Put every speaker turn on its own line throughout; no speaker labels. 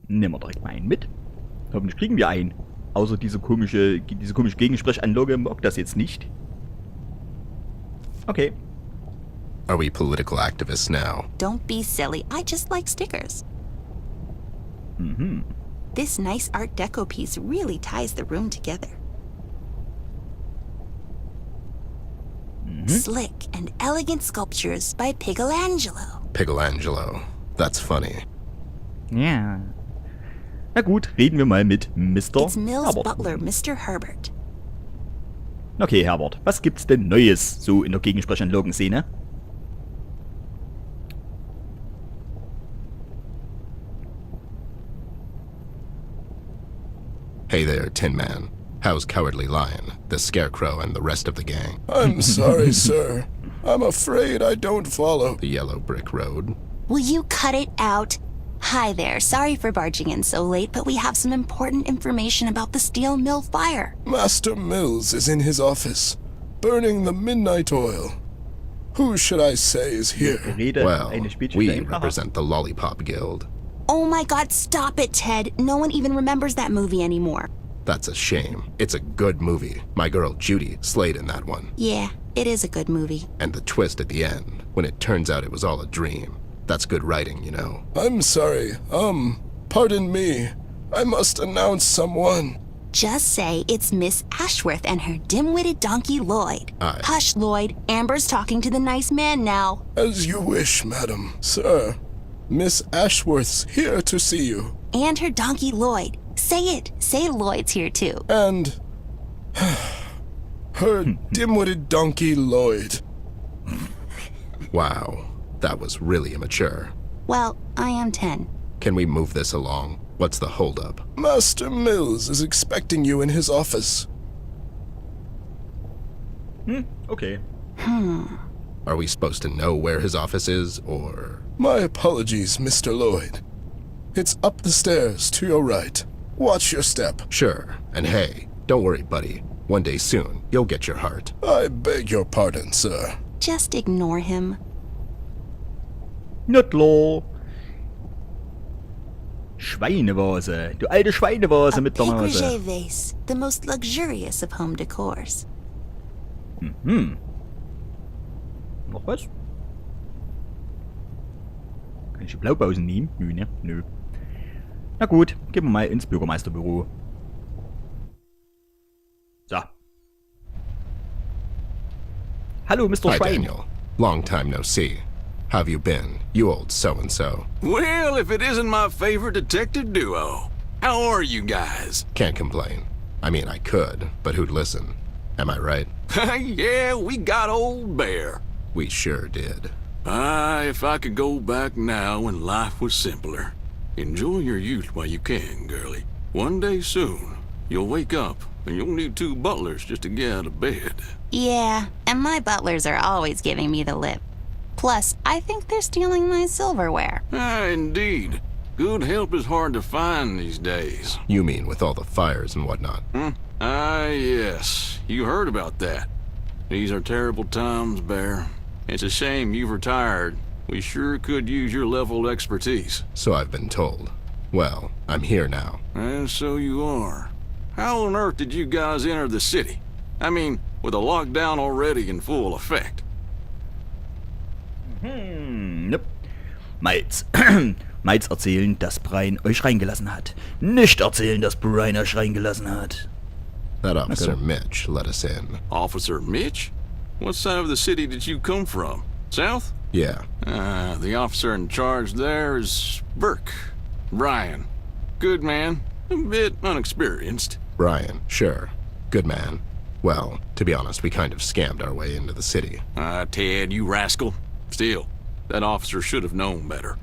Nehmen wir direkt mal einen mit. Hoffentlich kriegen wir einen. Außer diese komische Gegensprechanlage mag das jetzt nicht. Okay.
Are we political activists now?
Don't be silly. I just like stickers.
Mhm.
This nice Art Deco piece really ties the room together. Slick and elegant sculptures by Michelangelo.
Michelangelo. That's funny.
Ja. Na gut, reden wir mal mit Mr.
It's Mill's
Herbert.
butler, Mr. Herbert.
Okay, Herbert, was gibt's denn Neues so in der Gegensprechanlagenszene?
Hey there, Tin Man. How's Cowardly Lion, the Scarecrow, and the rest of the gang?
I'm sorry, sir. I'm afraid I don't follow.
The Yellow Brick Road?
Will you cut it out? Hi there. Sorry for barging in so late, but we have some important information about the steel mill fire.
Master Mills is in his office, burning the midnight oil. Who should I say is here?
Rede,
Well,
eine Spielchen
we
dahin. Aha.
represent the Lollipop Guild.
Oh my god, stop it, Ted. No one even remembers that movie anymore.
That's a shame. It's a good movie. My girl Judy slayed in that one.
Yeah, it is a good movie.
And the twist at the end, when it turns out it was all a dream. That's good writing, you know.
I'm sorry. Pardon me. I must announce someone.
Just say it's Miss Ashworth and her dim-witted donkey Lloyd.
Aye.
Hush, Lloyd. Amber's talking to the nice man now.
As you wish, madam. Sir, Miss Ashworth's here to see you.
And her donkey Lloyd. Say it. Say Lloyd's here too.
And her dim-witted donkey Lloyd.
Wow, that was really immature.
Well, I am 10.
Can we move this along? What's the holdup?
Master Mills is expecting you in his office.
Okay.
Are we supposed to know where his office is, or...
My apologies, Mr. Lloyd. It's up the stairs to your right. Watch your step.
Sure, and hey, don't worry, buddy. One day soon, you'll get your heart.
I beg your pardon, sir.
Just ignore him.
Na klar. Schweinevase. Du alte Schweinevase
A
mit der Nase.
Pégré vase, the most luxurious of home decors.
Noch was? Kann ich die Blaupausen nehmen? Nö, ne? Nö. Na gut, gehen wir mal ins Bürgermeisterbüro. So. Hallo, Mr.
Hi,
Schwein.
Daniel. Long time no see. How have you been, you old so-and-so?
Well, if it isn't my favorite detective duo. How are you guys?
Can't complain. I mean, I could, but who'd listen? Am I right?
Yeah, we got old Bear.
We sure did.
If I could go back now when life was simpler. Enjoy your youth while you can, girlie. One day soon, you'll wake up and you'll need 2 butlers just to get out of bed.
Yeah, and my butlers are always giving me the lip. Plus, I think they're stealing my silverware.
Indeed. Good help is hard to find these days.
You mean with all the fires and whatnot?
Yes. You heard about that. These are terrible times, Bear. It's a shame you've retired. We sure could use your level of expertise.
So I've been told. Well, I'm here now.
And so you are. How on earth did you guys enter the city? I mean, with a lockdown already in full effect.
Nope. Miles. Miles erzählen, dass Brian euch reingelassen hat. Nicht erzählen, dass Brian euch reingelassen hat.
That Officer
Okay.
Mitch let us in.
Officer Mitch? What side of the city did you come from? South?
Yeah,
The officer in charge there is Burke. Brian. Good man. A bit unexperienced.
Brian, sure. Good man. Well, to be honest, we kind of scammed our way into the city.
Ted, you rascal. Still, that officer should have known better.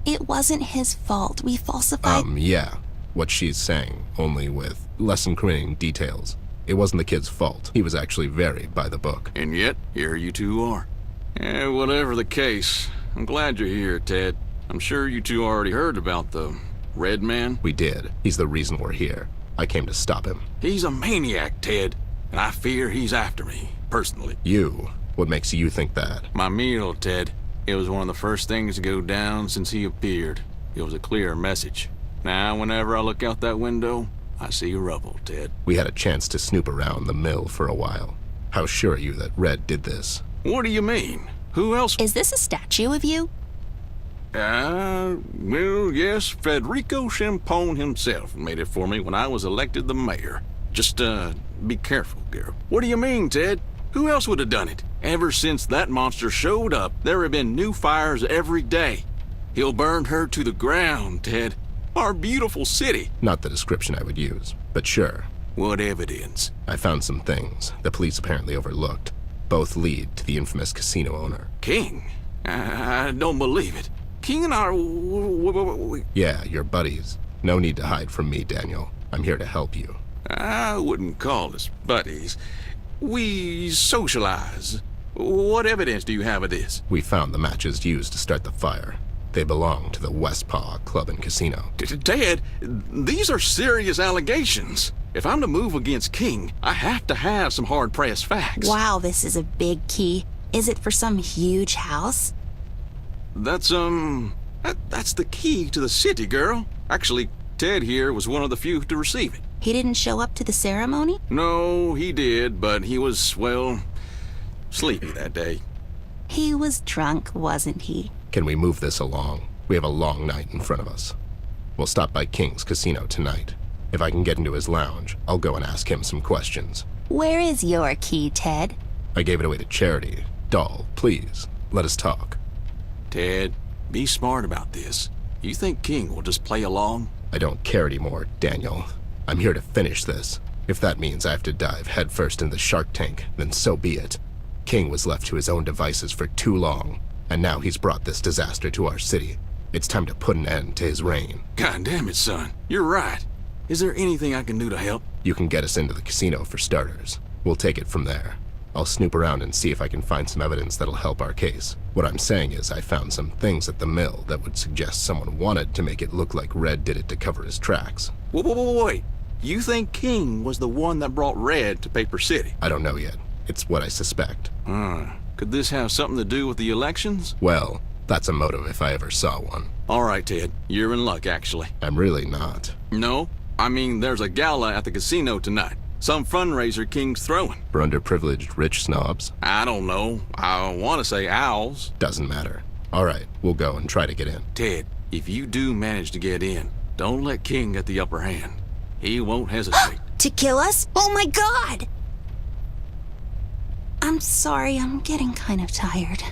It wasn't his fault. We falsified...
Yeah. What she's saying, only with less incriminating details. It wasn't the kid's fault. He was actually very by the book.
And yet, here you two are. Whatever the case, I'm glad you're here, Ted. I'm sure you two already heard about the Red Man.
We did. He's the reason we're here. I came to stop him.
He's a maniac, Ted, and I fear he's after me, personally.
You? What makes you think that?
My meal, Ted. It was one of the first things to go down since he appeared. It was a clear message. Now, whenever I look out that window, I see rubble, Ted.
We had a chance to snoop around the mill for a while. How sure are you that Red did this?
What do you mean? Who else?
Is this a statue of you?
Well, yes, Federico Champone himself made it for me when I was elected the mayor. Just, be careful, girl. What do you mean, Ted? Who else would have done it? Ever since that monster showed up, there have been new fires every day. He'll burn her to the ground, Ted. Our beautiful city.
Not the description I would use, but sure.
What evidence?
I found some things the police apparently overlooked. Both lead to the infamous casino owner.
King? I don't believe it. King and I...
Yeah, you're buddies. No need to hide from me, Daniel. I'm here to help you.
I wouldn't call us buddies. We socialize. What evidence do you have of this?
We found the matches used to start the fire. They belong to the West Paw Club and Casino.
Ted, these are serious allegations. If I'm to move against King, I have to have some hard-pressed facts.
Wow, this is a big key. Is it for some huge house?
That's the key to the city, girl. Actually, Ted here was one of the few to receive it.
He didn't show up to the ceremony?
No, he did, but he was, well, sleepy that day.
He was drunk, wasn't he?
Can we move this along? We have a long night in front of us. We'll stop by King's Casino tonight. If I can get into his lounge, I'll go and ask him some questions.
Where is your key, Ted?
I gave it away to charity. Doll, please, let us talk.
Ted, be smart about this. You think King will just play along?
I don't care anymore, Daniel. I'm here to finish this. If that means I have to dive headfirst into the shark tank, then so be it. King was left to his own devices for too long, and now he's brought this disaster to our city. It's time to put an end to his reign.
God damn it, son. You're right. Is there anything I can do to help?
You can get us into the casino for starters. We'll take it from there. I'll snoop around and see if I can find some evidence that'll help our case. What I'm saying is I found some things at the mill that would suggest someone wanted to make it look like Red did it to cover his tracks.
Wait. You think King was the one that brought Red to Paper City?
I don't know yet. It's what I suspect.
Could this have something to do with the elections?
Well, that's a motive if I ever saw one.
All right, Ted. You're in luck, actually.
I'm really not.
No? I mean, there's a gala at the casino tonight. Some fundraiser King's throwing.
For underprivileged rich snobs?
I don't know. I want to say owls.
Doesn't matter. All right, we'll go and try to get in.
Ted, if you do manage to get in, don't let King get the upper hand. He won't hesitate.
To kill us? Oh my God! I'm sorry, I'm getting kind of tired.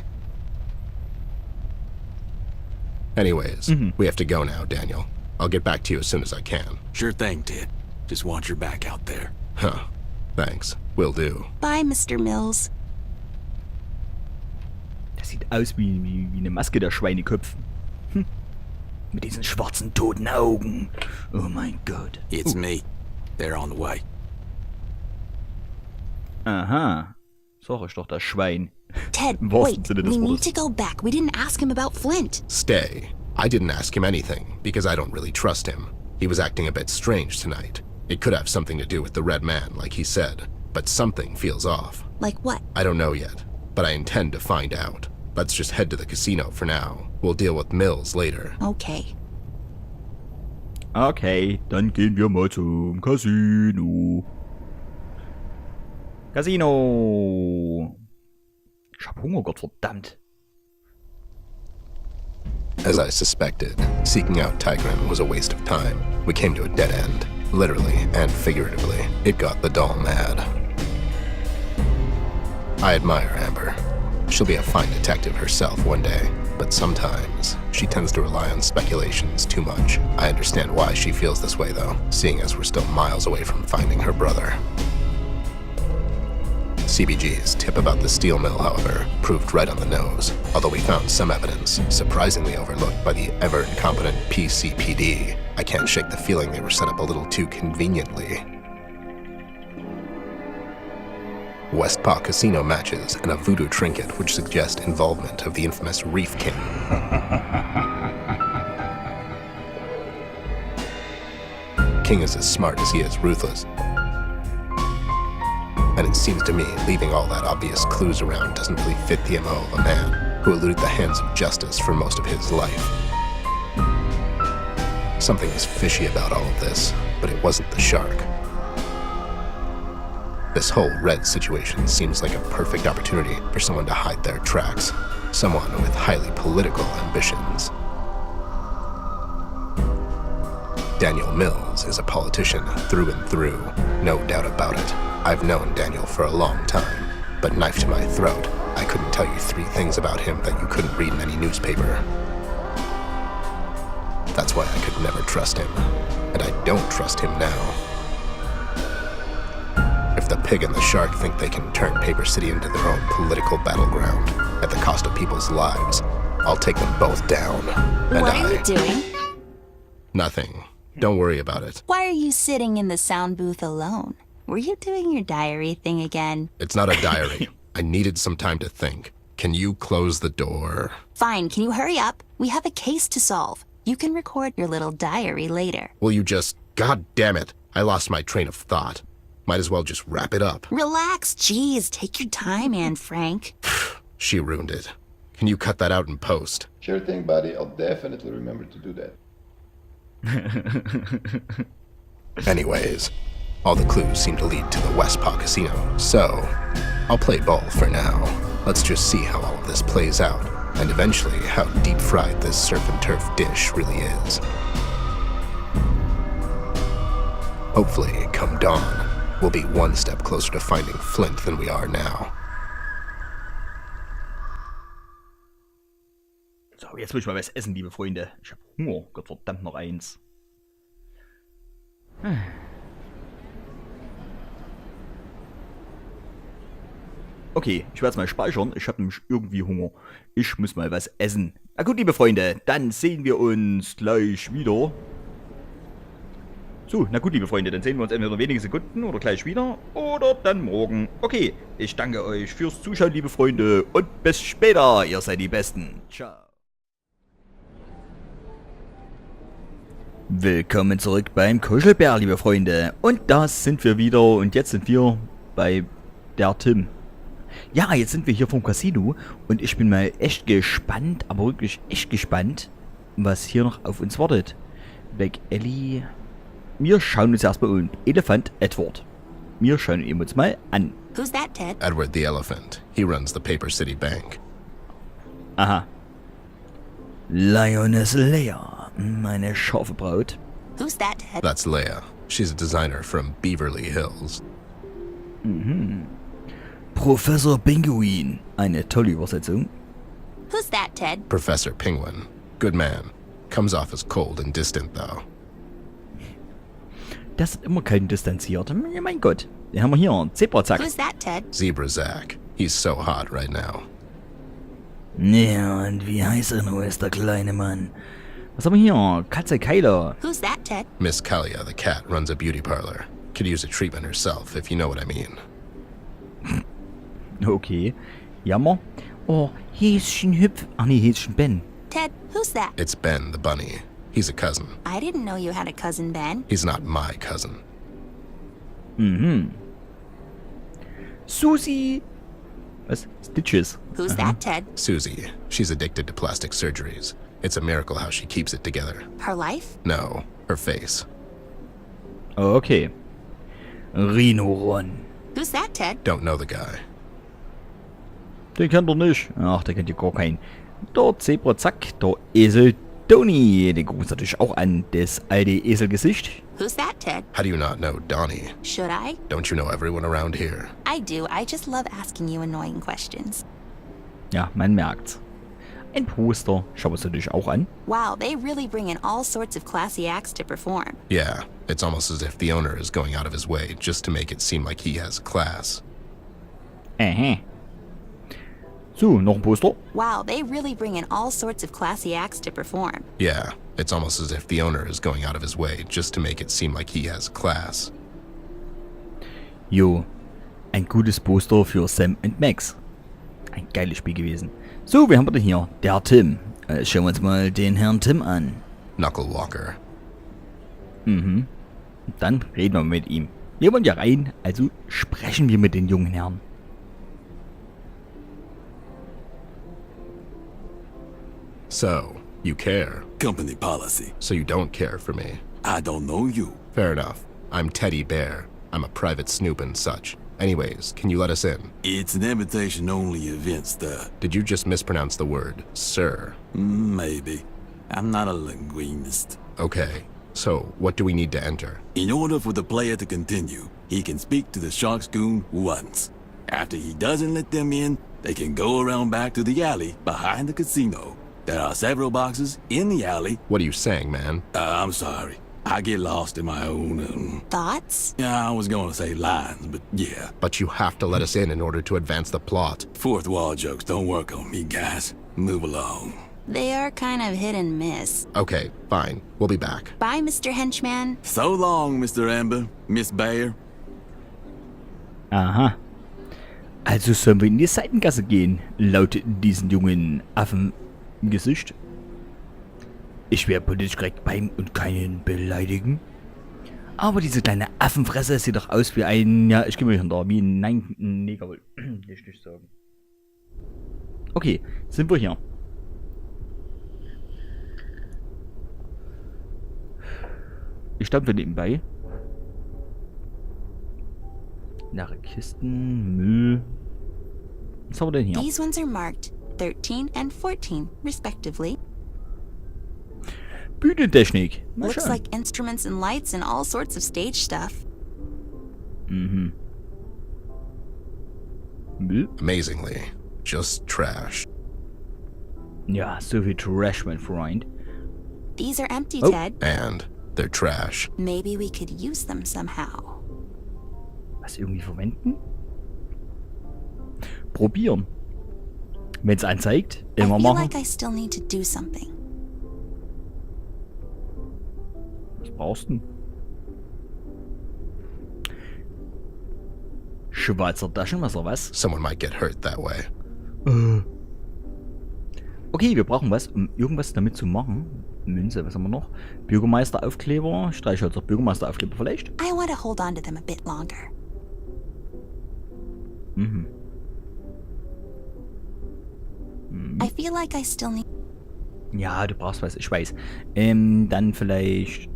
Anyways, we have to go now, Daniel. I'll get back to you as soon as I can.
Sure thing, Ted. Just watch your back out there.
Huh. Thanks. Will do.
Bye, Mr. Mills.
Das sieht aus wie eine Maske der Schweineköpfen. Mit diesen schwarzen, toten Augen. Oh mein Gott.
It's me. They're on the way.
Aha. Sag ich doch, das Schwein.
Ted,
Im wahrsten
wait.
Sinne des
We need
Wortes.
to go back. We didn't ask him about Flint.
Stay. I didn't ask him anything, because I don't really trust him. He was acting a bit strange tonight. It could have something to do with the Red Man, like he said, but something feels off.
Like what?
I don't know yet, but I intend to find out. Let's just head to the casino for now. We'll deal with Mills later.
Okay.
Okay, dann gehen wir mal zum Casino. Casino! Ich hab Hunger, Gottverdammt.
As I suspected, seeking out Tigran was a waste of time. We came to a dead end, literally and figuratively. It got the doll mad. I admire Amber. She'll be a fine detective herself one day, but sometimes she tends to rely on speculations too much. I understand why she feels this way, though, seeing as we're still miles away from finding her brother. CBG's tip about the steel mill, however, proved right on the nose, although we found some evidence, surprisingly overlooked by the ever-incompetent PCPD. I can't shake the feeling they were set up a little too conveniently. West Paw Casino matches and a voodoo trinket which suggest involvement of the infamous Reef King. King is as smart as he is ruthless. And it seems to me leaving all that obvious clues around doesn't really fit the MO of a man who eluded the hands of justice for most of his life. Something is fishy about all of this, but it wasn't the shark. This whole Red situation seems like a perfect opportunity for someone to hide their tracks. Someone with highly political ambitions. Daniel Mills is a politician through and through, no doubt about it. I've known Daniel for a long time, but knife to my throat, I couldn't tell you 3 things about him that you couldn't read in any newspaper. That's why I could never trust him, and I don't trust him now. If the pig and the shark think they can turn Paper City into their own political battleground at the cost of people's lives, I'll take them both down. And
What are you doing?
Nothing. Don't worry about it.
Why are you sitting in the sound booth alone? Were you doing your diary thing again?
It's not a diary. I needed some time to think. Can you close the door?
Fine, can you hurry up? We have a case to solve. You can record your little diary later.
Will you just... God damn it. I lost my train of thought. Might as well just wrap it up.
Relax, geez, take your time, Anne Frank.
She ruined it. Can you cut that out in post?
Sure thing, buddy. I'll definitely remember to do that.
Anyways, all the clues seem to lead to the Westpaw Casino, so I'll play ball for now. Let's just see how all of this plays out, and eventually how deep-fried this surf and turf dish really is. Hopefully, come dawn, we'll be one step closer to finding Flint than we are now.
So, jetzt muss ich mal was essen, liebe Freunde. Ich hab Hunger. Gottverdammt noch eins. Okay, ich werde es mal speichern. Ich habe nämlich irgendwie Hunger. Ich muss mal was essen. Na gut, liebe Freunde, dann sehen wir uns gleich wieder. So, na gut, liebe Freunde, dann sehen wir uns entweder wenige Sekunden oder gleich wieder oder dann morgen. Okay, ich danke euch fürs Zuschauen, liebe Freunde, und bis später. Ihr seid die Besten. Ciao. Willkommen zurück beim Kuschelbär, liebe Freunde. Und da sind wir wieder und jetzt sind wir bei der Tim. Ja, jetzt sind wir hier vom Casino und ich bin mal echt gespannt, aber wirklich echt gespannt, was hier noch auf uns wartet. Weg Ellie. Wir schauen uns erstmal um. Elefant Edward. Wir schauen ihn uns mal an.
Who's that, Ted?
Edward the Elephant. He runs the Paper City Bank.
Aha. Lioness Leia, meine scharfe Braut.
Who's that, Ted?
That's Leia. She's a designer from Beverly Hills.
Professor Pinguin, eine tolle Übersetzung.
Who's that, Ted?
Professor Penguin. Good man. Comes off as cold and distant, though.
Das ist immer kein distanziert. Mein Gott. Den haben wir hier. Zebrazack.
Who's that, Ted?
Zebra Zach. He's so hot right now.
Ja, und wie heißt er nur ist der kleine Mann? Was haben wir hier? Katze Kyler.
Who's that, Ted?
Miss Kalia, the cat, runs a beauty parlor. Could use a treatment herself, if you know what I mean.
Okay. Jammer. Oh, Häschen hüpf. Ach nee, Häschen Ben.
Ted, who's that?
It's Ben, the bunny. He's a cousin.
I didn't know you had a cousin, Ben.
He's not my cousin.
Susi. Was? Stitches.
Who's that, Ted?
Susie. She's addicted to plastic surgeries. It's a miracle how she keeps it together.
Her life?
No, her face.
Okay. Rhinoron.
Who's that, Ted?
Don't know the guy.
Den kennt er nicht. Ach, der kennt ja gar keinen. Der Zebrazack, der Esel Tony. Den gucken wir uns natürlich auch an. Das alte Eselgesicht.
Who's that, Ted?
How do you not know Donnie?
Should I?
Don't you know everyone around here?
I do. I just love asking you annoying questions.
Ja, man merkt's. Ein Poster. Schauen wir uns natürlich auch an.
Wow, they really bring in all sorts of classy acts to perform.
Yeah, it's almost as if the owner is going out of his way just to make it seem like he has class.
So, noch ein Poster.
Wow, they really bring in all sorts of classy acts to perform.
Yeah, it's almost as if the owner is going out of his way just to make it seem like he has class.
Jo, ein gutes Poster für Sam und Max. Ein geiles Spiel gewesen. So, wer haben wir denn hier? Der Tim. Schauen wir uns mal den Herrn Tim an.
Knuckle Walker.
Und dann reden wir mit ihm. Wir wollen ja rein, also sprechen wir mit den jungen Herren.
So, You care.
Company policy.
So you don't care for me.
I don't know you.
Fair enough. I'm Teddy Bear. I'm a private snoop and such. Anyways, can you let us in?
It's an invitation-only event, sir.
Did you just mispronounce the word, sir?
Maybe. I'm not a linguist.
Okay, so what do we need to enter?
In order for the player to continue, he can speak to the Shark's goon once. After he doesn't let them in, they can go around back to the alley behind the casino. There are several boxes in the alley.
What are you saying, man?
I'm sorry. I get lost in my own,
Thoughts?
I was going to say lines, but yeah.
But you have to let us in order to advance the plot.
Fourth wall jokes don't work on me, guys. Move along.
They are kind of hit and miss.
Okay, fine. We'll be back.
Bye, Mr. Henchman.
So long, Mr. Amber, Miss Bear.
Aha. Also sollen wir in die Seitengasse gehen, laut diesen jungen Affengesicht. Ich wäre politisch korrekt beim und keinen beleidigen. Aber diese kleine Affenfresse sieht doch aus wie ein, ja, ich gehe mal hinter, wie ein Neger, will ich nicht sagen. Okay, sind wir hier. Ich stampfe nebenbei. Nach Kisten, Müll. Was haben wir denn hier?
These ones are marked 13 and 14, respectively.
Bühnentechnik. Mal
Looks
schauen.
like instruments and lights and all sorts of stage stuff.
Mhm. Müll?
Amazingly, just trash.
Ja, so viel Trash, mein Freund.
These are empty,
Oh.
Ted.
And they're trash.
Maybe we could use them somehow.
Was irgendwie verwenden? Probieren. Wenn es anzeigt,
I
immer
feel
machen.
like I still need to do something.
Was brauchst du? Schweizer Taschenmesser, was?
Someone might get hurt that way.
Okay, wir brauchen was, um irgendwas damit zu machen. Münze, was haben wir noch? Bürgermeisteraufkleber, Streichhölzer, Bürgermeisteraufkleber vielleicht?
I want to hold on to them a bit longer.
Mhm.
I feel like I still need...
Ja, du brauchst was, ich weiß. Dann vielleicht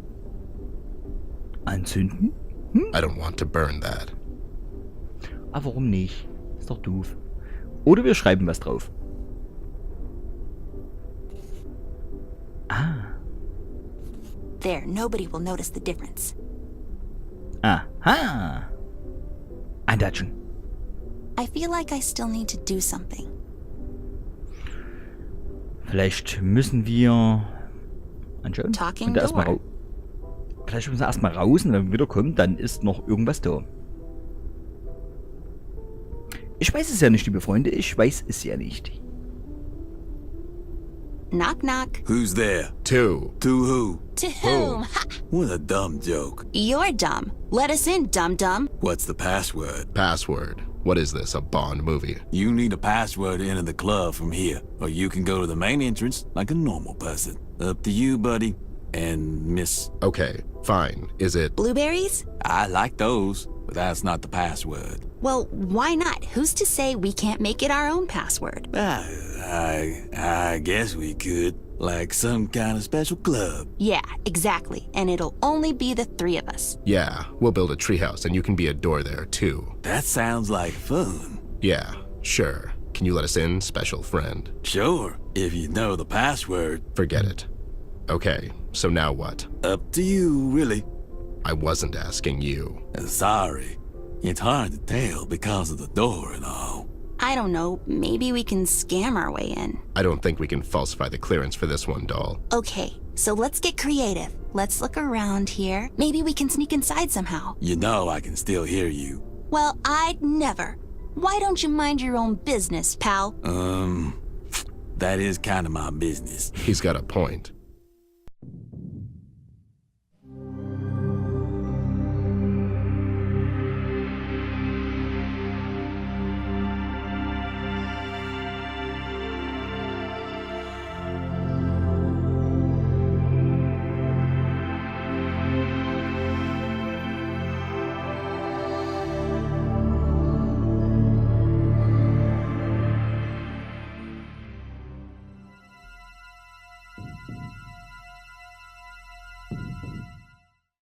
anzünden?
I don't want to burn that.
Ah, warum nicht? Ist doch doof. Oder wir schreiben was drauf. Ah.
There, nobody will notice the difference.
Aha. Andatschen.
I feel like I still need to do something.
Vielleicht müssen wir anschauen.
Talking
Und da erstmal
door.
Vielleicht müssen wir erstmal raus und wenn wir wiederkommen, dann ist noch irgendwas da. Ich weiß es ja nicht, liebe Freunde. Ich weiß es ja nicht.
Knock, knock.
Who's there?
Two.
To who?
To whom? Ha!
What a dumb joke.
You're dumb. Let us in, dum-dum.
What's the password?
Password. What is this, a Bond movie?
You need a password to enter the club from here, or you can go to the main entrance like a normal person. Up to you, buddy. And miss.
Okay, fine. Is it...
Blueberries?
I like those, but that's not the password.
Well, why not? Who's to say we can't make it our own password?
I guess we could. Like some kind of special club.
Yeah, exactly. And it'll only be the three of us.
Yeah, we'll build a treehouse and you can be a door there, too.
That sounds like fun.
Yeah, sure. Can you let us in, special friend?
Sure, if you know the password.
Forget it. Okay, so now what?
Up to you, really.
I wasn't asking you.
Sorry. It's hard to tell because of the door and all.
I don't know, maybe we can scam our way in.
I don't think we can falsify the clearance for this one, doll.
Okay, so let's get creative. Let's look around here. Maybe we can sneak inside somehow.
You know I can still hear you.
Well, I'd never. Why don't you mind your own business, pal?
That is kind of my business.
He's got a point.